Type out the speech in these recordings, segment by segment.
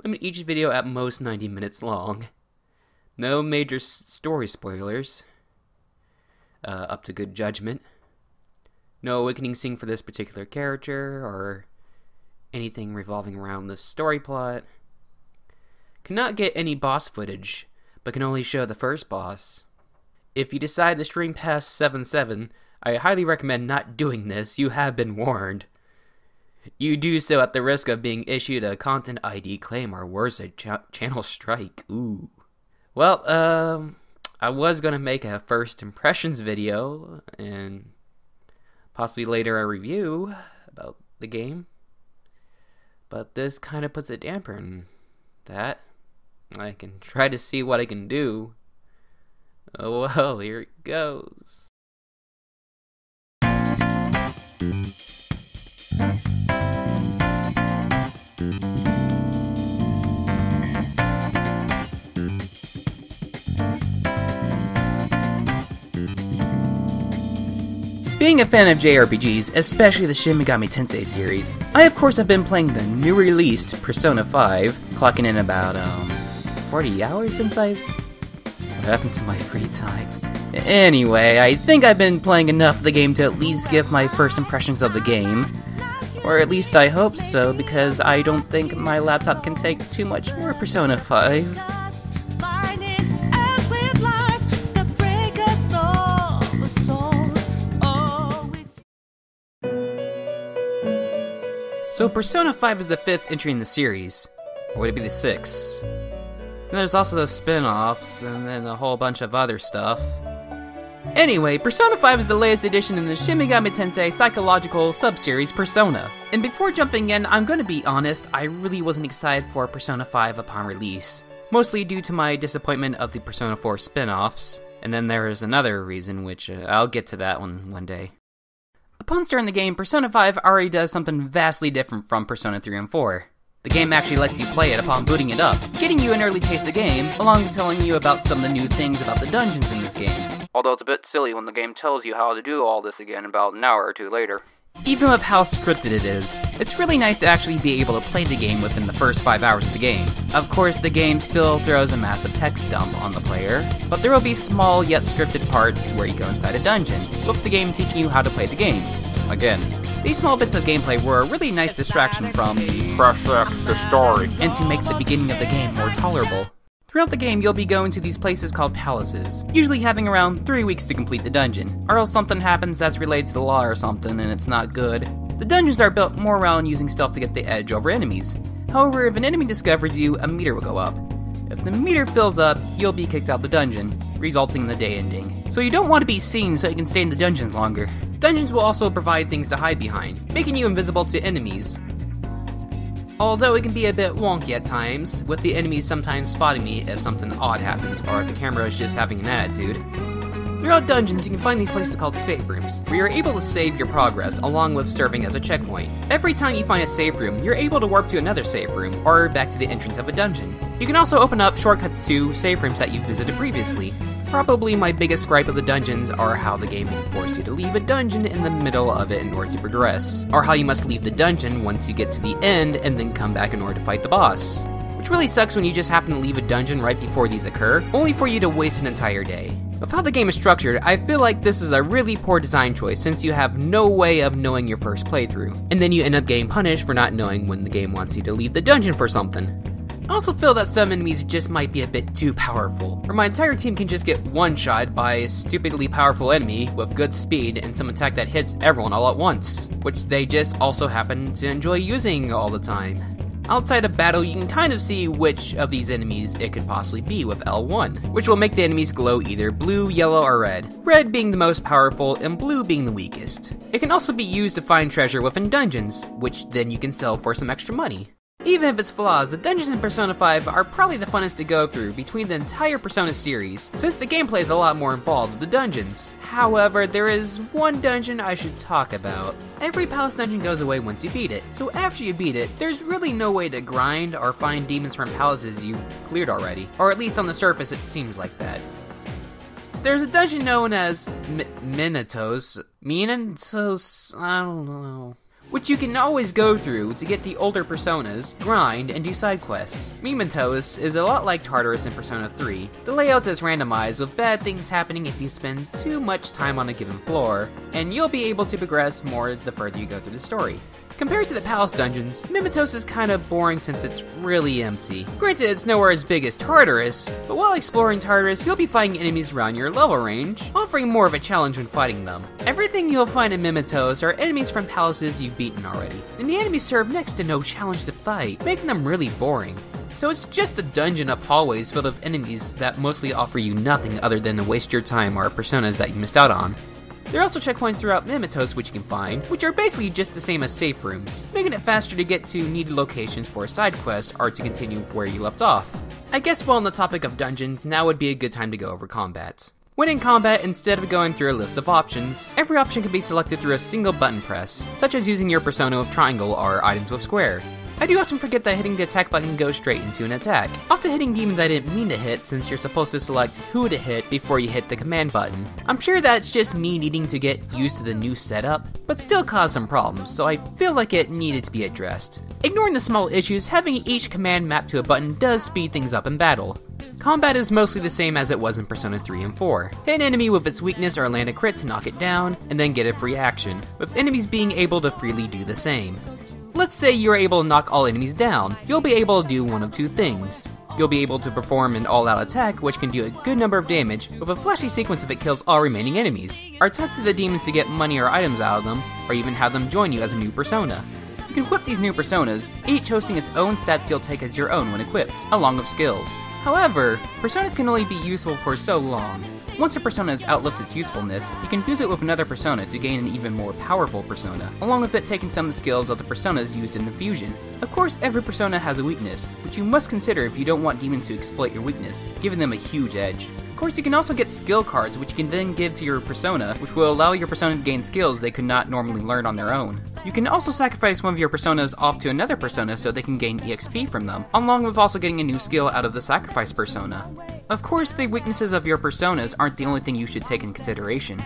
Limit each video at most 90 minutes long. No major story spoilers. Up to good judgment. No awakening scene for this particular character, or anything revolving around the story plot. Cannot get any boss footage, but can only show the first boss. If you decide to stream past 7-7, I highly recommend not doing this. You have been warned. You do so at the risk of being issued a content ID claim or worse, a channel strike. Ooh. Well, I was gonna make a first impressions video and possibly later a review about the game, but this kind of puts a damper in that. I can try to see what I can do. Oh well, here it goes. Being a fan of JRPGs, especially the Shin Megami Tensei series, I of course have been playing the new released Persona 5, clocking in about 40 hours since What happened to my free time? Anyway, I think I've been playing enough of the game to at least give my first impressions of the game. Or at least I hope so, because I don't think my laptop can take too much more Persona 5. So Persona 5 is the 5th entry in the series, or would it be the 6th? And there's also the spin-offs, and then a whole bunch of other stuff. Anyway, Persona 5 is the latest edition in the Shin Megami Tensei psychological sub-series Persona. And before jumping in, I'm gonna be honest, I really wasn't excited for Persona 5 upon release. Mostly due to my disappointment of the Persona 4 spin-offs, and then there is another reason, which I'll get to that one day. Upon starting the game, Persona 5 already does something vastly different from Persona 3 and 4. The game actually lets you play it upon booting it up, getting you an early taste of the game, along with telling you about some of the new things about the dungeons in this game. Although it's a bit silly when the game tells you how to do all this again about an hour or two later. Even with how scripted it is, it's really nice to actually be able to play the game within the first 5 hours of the game. Of course, the game still throws a massive text dump on the player, but there will be small yet scripted parts where you go inside a dungeon, with the game teaching you how to play the game. Again, these small bits of gameplay were a really nice distraction from the story, and to make the beginning of the game more tolerable. Throughout the game, you'll be going to these places called palaces, usually having around 3 weeks to complete the dungeon, or else something happens that's related to the law or something and it's not good. The dungeons are built more around using stealth to get the edge over enemies. However, if an enemy discovers you, a meter will go up. If the meter fills up, you'll be kicked out the dungeon, resulting in the day ending. So you don't want to be seen so you can stay in the dungeons longer. Dungeons will also provide things to hide behind, making you invisible to enemies. Although it can be a bit wonky at times, with the enemies sometimes spotting me if something odd happens or if the camera is just having an attitude. Throughout dungeons, you can find these places called save rooms, where you're able to save your progress along with serving as a checkpoint. Every time you find a save room, you're able to warp to another save room, or back to the entrance of a dungeon. You can also open up shortcuts to save rooms that you've visited previously. Probably my biggest gripe of the dungeons are how the game will force you to leave a dungeon in the middle of it in order to progress, or how you must leave the dungeon once you get to the end and then come back in order to fight the boss. Which really sucks when you just happen to leave a dungeon right before these occur, only for you to waste an entire day. With how the game is structured, I feel like this is a really poor design choice since you have no way of knowing your first playthrough, and then you end up getting punished for not knowing when the game wants you to leave the dungeon for something. I also feel that some enemies just might be a bit too powerful, or my entire team can just get one-shot by a stupidly powerful enemy with good speed and some attack that hits everyone all at once, which they just also happen to enjoy using all the time. Outside of battle, you can kind of see which of these enemies it could possibly be with L1, which will make the enemies glow either blue, yellow, or red, red being the most powerful and blue being the weakest. It can also be used to find treasure within dungeons, which then you can sell for some extra money. Even if it's flaws, the dungeons in Persona 5 are probably the funnest to go through between the entire Persona series, since the gameplay is a lot more involved with the dungeons. However, there is one dungeon I should talk about. Every palace dungeon goes away once you beat it, so after you beat it, there's really no way to grind or find demons from palaces you've cleared already, or at least on the surface it seems like that. There's a dungeon known as Minotos, I don't know. which you can always go through to get the older personas, grind, and do side quests. Mementos is a lot like Tartarus in Persona 3. The layout is randomized, with bad things happening if you spend too much time on a given floor, and you'll be able to progress more the further you go through the story. Compared to the Palace dungeons, Mementos is kinda boring since it's really empty. Granted, it's nowhere as big as Tartarus, but while exploring Tartarus, you'll be fighting enemies around your level range, offering more of a challenge when fighting them. Everything you'll find in Mementos are enemies from palaces you've beaten already, and the enemies serve next to no challenge to fight, making them really boring. So it's just a dungeon of hallways filled with enemies that mostly offer you nothing other than to waste your time or personas that you missed out on. There are also checkpoints throughout Mementos which you can find, which are basically just the same as safe rooms, making it faster to get to needed locations for a side quest or to continue where you left off. I guess while on the topic of dungeons, now would be a good time to go over combat. When in combat, instead of going through a list of options, every option can be selected through a single button press, such as using your persona with triangle or items with square. I do often forget that hitting the attack button goes straight into an attack, often hitting demons I didn't mean to hit since you're supposed to select who to hit before you hit the command button. I'm sure that's just me needing to get used to the new setup, but still caused some problems, so I feel like it needed to be addressed. Ignoring the small issues, having each command mapped to a button does speed things up in battle. Combat is mostly the same as it was in Persona 3 and 4. Hit an enemy with its weakness or land a crit to knock it down, and then get a free action, with enemies being able to freely do the same. Let's say you're able to knock all enemies down, you'll be able to do one of two things. You'll be able to perform an all-out attack which can do a good number of damage, with a flashy sequence if it kills all remaining enemies, or talk to the demons to get money or items out of them, or even have them join you as a new persona. You can equip these new personas, each hosting its own stats you'll take as your own when equipped, along with skills. However, personas can only be useful for so long. Once a persona has outlived its usefulness, you can fuse it with another persona to gain an even more powerful persona, along with it taking some of the skills of the personas used in the fusion. Of course, every persona has a weakness, which you must consider if you don't want demons to exploit your weakness, giving them a huge edge. Of course, you can also get skill cards, which you can then give to your persona, which will allow your persona to gain skills they could not normally learn on their own. You can also sacrifice one of your personas off to another persona so they can gain EXP from them, along with also getting a new skill out of the sacrifice persona. Of course, the weaknesses of your personas aren't the only thing you should take in consideration.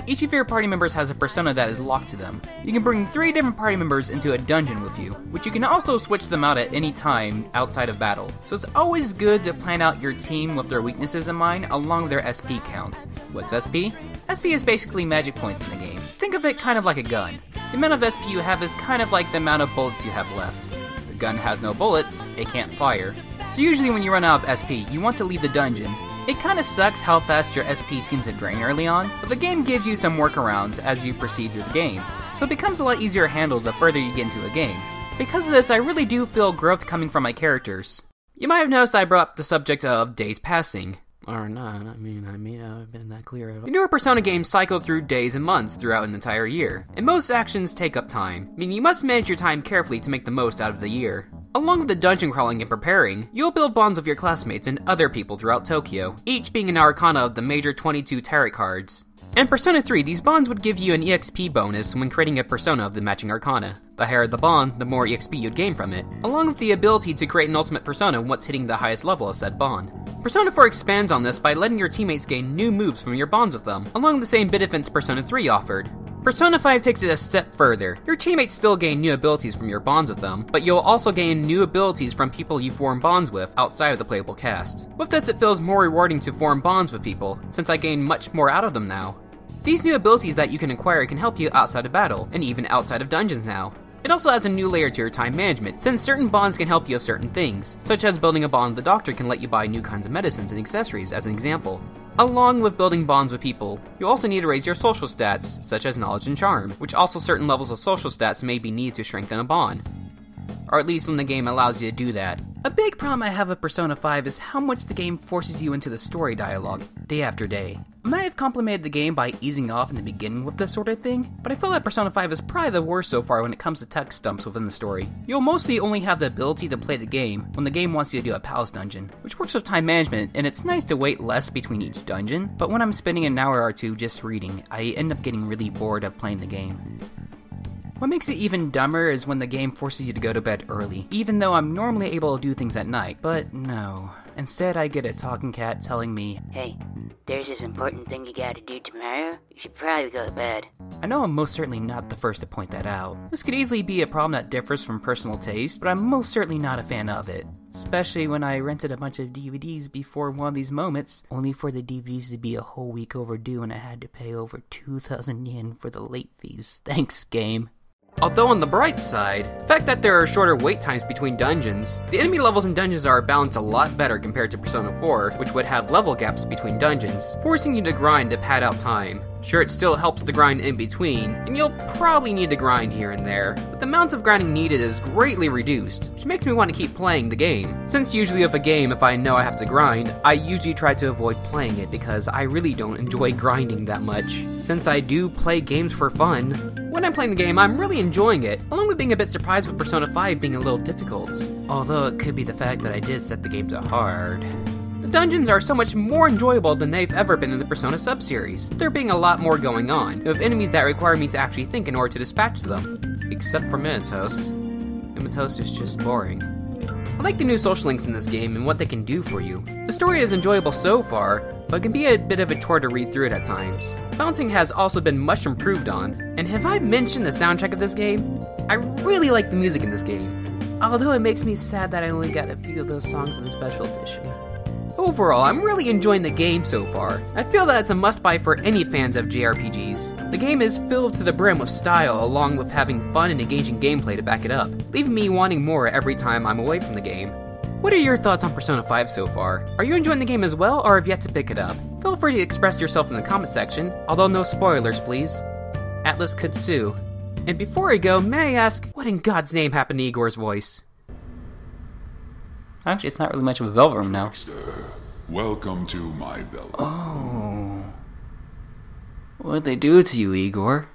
Each of your party members has a persona that is locked to them. You can bring 3 different party members into a dungeon with you, which you can also switch them out at any time outside of battle. So it's always good to plan out your team with their weaknesses in mind, along with their SP count. What's SP? SP is basically magic points in the game. Think of it kind of like a gun. The amount of SP you have is kind of like the amount of bullets you have left. The gun has no bullets, it can't fire. So usually when you run out of SP, you want to leave the dungeon. It kinda sucks how fast your SP seems to drain early on, but the game gives you some workarounds as you proceed through the game, so it becomes a lot easier to handle the further you get into a game. Because of this, I really do feel growth coming from my characters. You might have noticed I brought up the subject of days passing. Or not, I mean, I've been that clear at all. The newer Persona games cycle through days and months throughout an entire year, and most actions take up time, meaning you must manage your time carefully to make the most out of the year. Along with the dungeon crawling and preparing, you'll build bonds with your classmates and other people throughout Tokyo, each being an arcana of the major 22 tarot cards. In Persona 3, these bonds would give you an EXP bonus when creating a persona of the matching arcana. The higher the bond, the more EXP you'd gain from it, along with the ability to create an ultimate persona once hitting the highest level of said bond. Persona 4 expands on this by letting your teammates gain new moves from your bonds with them, along the same benefits Persona 3 offered. Persona 5 takes it a step further. Your teammates still gain new abilities from your bonds with them, but you'll also gain new abilities from people you form bonds with outside of the playable cast. With this, it feels more rewarding to form bonds with people, since I gain much more out of them now. These new abilities that you can acquire can help you outside of battle, and even outside of dungeons now. It also adds a new layer to your time management, since certain bonds can help you with certain things, such as building a bond with the doctor can let you buy new kinds of medicines and accessories, as an example. Along with building bonds with people, you also need to raise your social stats, such as knowledge and charm, which also certain levels of social stats may be needed to strengthen a bond. Or at least when the game allows you to do that. A big problem I have with Persona 5 is how much the game forces you into the story dialogue, day after day. I might have complimented the game by easing off in the beginning with this sort of thing, but I feel like Persona 5 is probably the worst so far when it comes to text stumps within the story. You'll mostly only have the ability to play the game when the game wants you to do a palace dungeon, which works with time management, and it's nice to wait less between each dungeon, but when I'm spending an hour or two just reading, I end up getting really bored of playing the game. What makes it even dumber is when the game forces you to go to bed early, even though I'm normally able to do things at night, but no. Instead, I get a talking cat telling me, "Hey, there's this important thing you gotta do tomorrow, you should probably go to bed. I know I'm most certainly not the first to point that out. This could easily be a problem that differs from personal taste, but I'm most certainly not a fan of it. Especially when I rented a bunch of DVDs before one of these moments, only for the DVDs to be a whole week overdue and I had to pay over 2,000 yen for the late fees. Thanks, game. Although on the bright side, the fact that there are shorter wait times between dungeons, the enemy levels in dungeons are balanced a lot better compared to Persona 4, which would have level gaps between dungeons, forcing you to grind to pad out time. Sure, it still helps to grind in between, and you'll probably need to grind here and there, but the amount of grinding needed is greatly reduced, which makes me want to keep playing the game. Since usually with a game, if I know I have to grind, I usually try to avoid playing it because I really don't enjoy grinding that much. Since I do play games for fun, when I'm playing the game, I'm really enjoying it, along with being a bit surprised with Persona 5 being a little difficult. Although it could be the fact that I did set the game to hard. The dungeons are so much more enjoyable than they've ever been in the Persona sub-series, there being a lot more going on, with enemies that require me to actually think in order to dispatch them. Except for Minotaurus. Minotaurus is just boring. I like the new social links in this game and what they can do for you. The story is enjoyable so far, but it can be a bit of a chore to read through it at times. Balancing has also been much improved on, and have I mentioned the soundtrack of this game? I really like the music in this game, although it makes me sad that I only got a few of those songs in the special edition. Overall, I'm really enjoying the game so far. I feel that it's a must-buy for any fans of JRPGs. The game is filled to the brim with style, along with having fun and engaging gameplay to back it up, leaving me wanting more every time I'm away from the game. What are your thoughts on Persona 5 so far? Are you enjoying the game as well, or have yet to pick it up? Feel free to express yourself in the comment section, although no spoilers please. Atlas could sue. And before I go, may I ask, what in God's name happened to Igor's voice? Actually, it's not really much of a Velvet Room now. Welcome to my Velvet Room. Oh. What'd they do to you, Igor?